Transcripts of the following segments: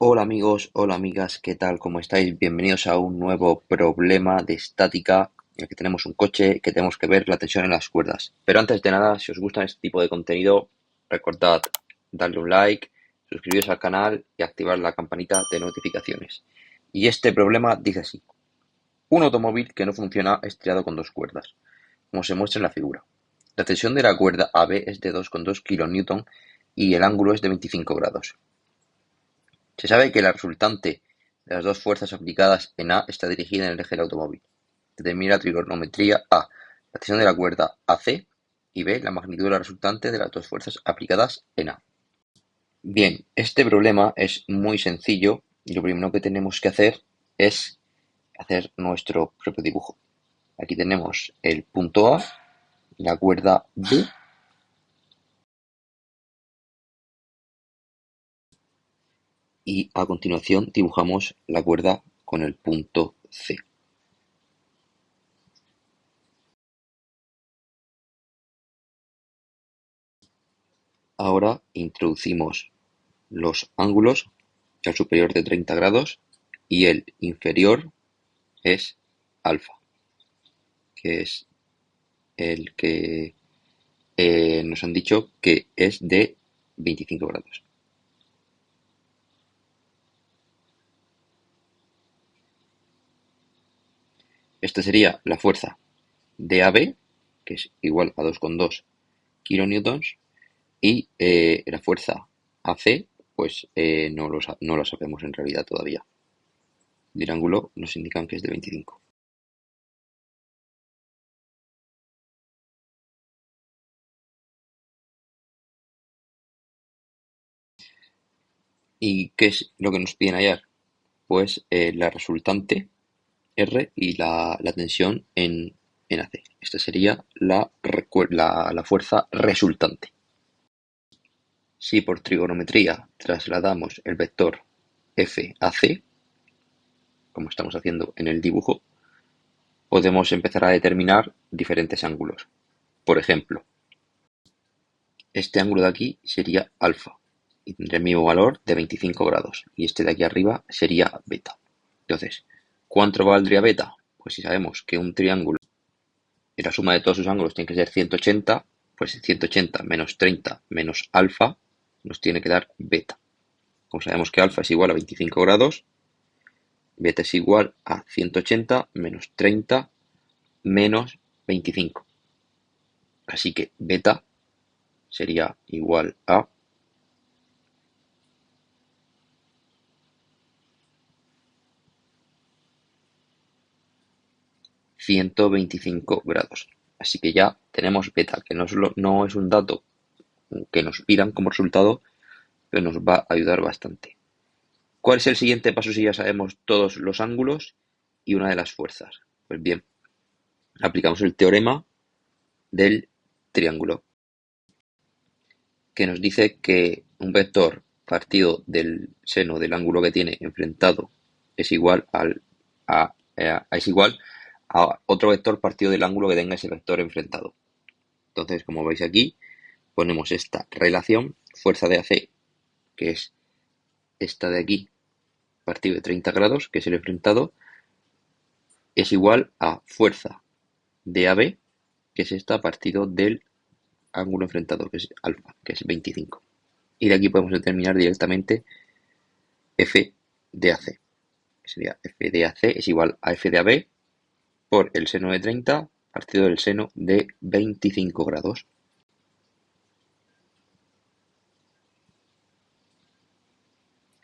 Hola amigos, hola amigas, ¿qué tal? ¿Cómo estáis? Bienvenidos a un nuevo problema de estática en el que tenemos un coche que tenemos que ver la tensión en las cuerdas. Pero antes de nada, si os gusta este tipo de contenido, recordad darle un like, suscribiros al canal y activar la campanita de notificaciones. Y este problema dice así: un automóvil que no funciona estriado con dos cuerdas, como se muestra en la figura. La tensión de la cuerda AB es de 2,2 kN y el ángulo es de 25 grados. Se sabe que la resultante de las dos fuerzas aplicadas en A está dirigida en el eje del automóvil. Determina la trigonometría A, la tensión de la cuerda AC, y B, la magnitud de la resultante de las dos fuerzas aplicadas en A. Bien, este problema es muy sencillo y lo primero que tenemos que hacer es hacer nuestro propio dibujo. Aquí tenemos el punto A, la cuerda B y a continuación dibujamos la cuerda con el punto C. Ahora introducimos los ángulos, el superior de 30 grados y el inferior es alfa, que es el que nos han dicho que es de 25 grados. Esta sería la fuerza de AB, que es igual a 2,2 kilonewtons, y la fuerza AC, pues no lo sabemos en realidad todavía. El ángulo nos indican que es de 25. ¿Y qué es lo que nos piden hallar? Pues la resultante R y la tensión en AC. Esta sería la fuerza resultante. Si por trigonometría trasladamos el vector F a C, como estamos haciendo en el dibujo, podemos empezar a determinar diferentes ángulos. Por ejemplo, este ángulo de aquí sería alfa y tendría el mismo valor de 25 grados. Y este de aquí arriba sería beta. Entonces, ¿cuánto valdría beta? Pues si sabemos que un triángulo y la suma de todos sus ángulos tiene que ser 180, pues 180 menos 30 menos alfa nos tiene que dar beta. Como sabemos que alfa es igual a 25 grados, beta es igual a 180 menos 30 menos 25. Así que beta sería igual a 125 grados. Así que ya tenemos beta, que no es un dato que nos pidan como resultado, pero nos va a ayudar bastante. ¿Cuál es el siguiente paso si ya sabemos todos los ángulos y una de las fuerzas? Pues bien, aplicamos el teorema del triángulo, que nos dice que un vector partido del seno del ángulo que tiene enfrentado es igual es igual a otro vector partido del ángulo que tenga ese vector enfrentado. Entonces, como veis aquí, ponemos esta relación, fuerza de AC, que es esta de aquí, partido de 30 grados, que es el enfrentado, es igual a fuerza de AB, que es esta partido del ángulo enfrentado, que es alfa, que es 25. Y de aquí podemos determinar directamente F de AC, que sería F de AC es igual a F de AB por el seno de 30 partido del seno de 25 grados.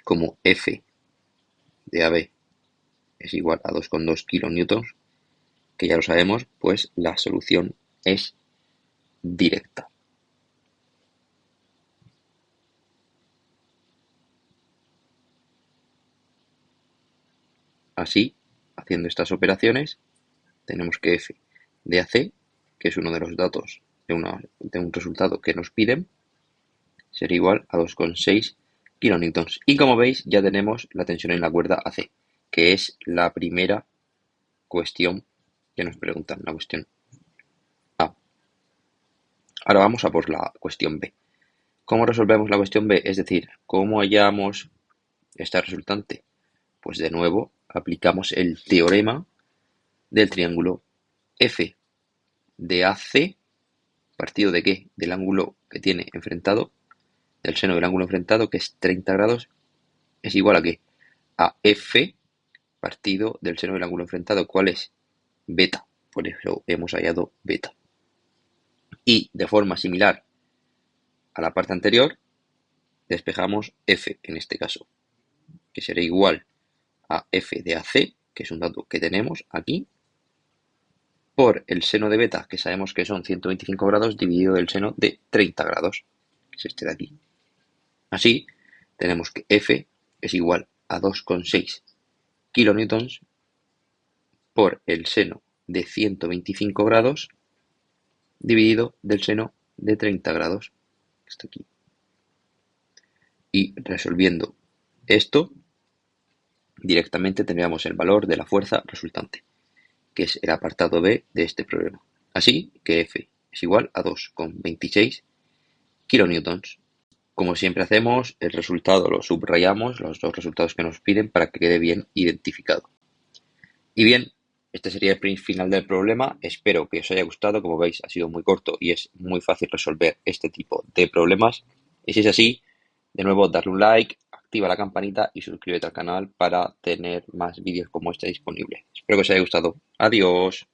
Como F de AB es igual a 2,2 kilonewtons, que ya lo sabemos, pues la solución es directa. Así, haciendo estas operaciones, tenemos que F de AC, que es uno de los datos de un resultado que nos piden, sería igual a 2,6 kilonewtons. Y como veis, ya tenemos la tensión en la cuerda AC, que es la primera cuestión que nos preguntan, la cuestión A. Ahora vamos a por la cuestión B. ¿Cómo resolvemos la cuestión B? Es decir, ¿cómo hallamos esta resultante? Pues de nuevo aplicamos el teorema del triángulo F de AC, ¿partido de qué? Del ángulo que tiene enfrentado, del seno del ángulo enfrentado, que es 30 grados, es igual a ¿qué? A F partido del seno del ángulo enfrentado. ¿Cuál es? Beta. Por eso hemos hallado beta. Y de forma similar a la parte anterior, despejamos F en este caso, que será igual a F de AC, que es un dato que tenemos aquí, por el seno de beta, que sabemos que son 125 grados, dividido el seno de 30 grados, que es este de aquí. Así, tenemos que F es igual a 2,6 kilonewtons por el seno de 125 grados dividido del seno de 30 grados, que está aquí. Y resolviendo esto, directamente tendríamos el valor de la fuerza resultante, que es el apartado B de este problema. Así que F es igual a 2,26 kilonewtons. Como siempre hacemos, el resultado lo subrayamos, los dos resultados que nos piden, para que quede bien identificado. Y bien, este sería el print final del problema. Espero que os haya gustado. Como veis, ha sido muy corto y es muy fácil resolver este tipo de problemas. Y si es así, de nuevo, darle un like, activa la campanita y suscríbete al canal para tener más vídeos como este disponibles. Espero que os haya gustado. Adiós.